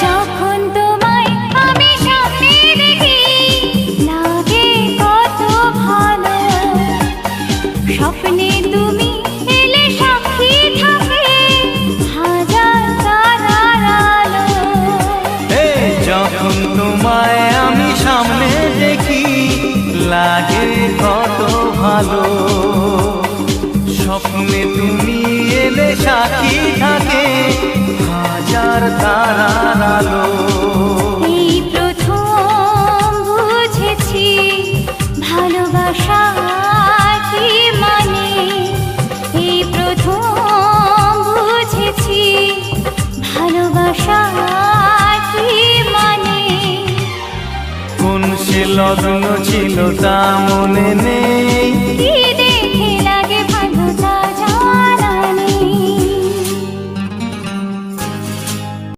যখন তোমায় আমি সামনে দেখি লাগে কত ভালো, স্বপ্নে তুমি এলে সাক্ষী থাকে হাজার তারার আলো। যখন তোমায় আমি সামনে দেখি লাগে কত ভালো, স্বপ্নে তুমি এলে সাক্ষী থাকে হাজার তারার আলো। এই প্রথম বুঝেছি ভালোবাসা কি মানে, এই প্রথম বুঝেছি ভালোবাসা কি মানে। কোন সে লগ্ন ছিল তা মনে নেই, কি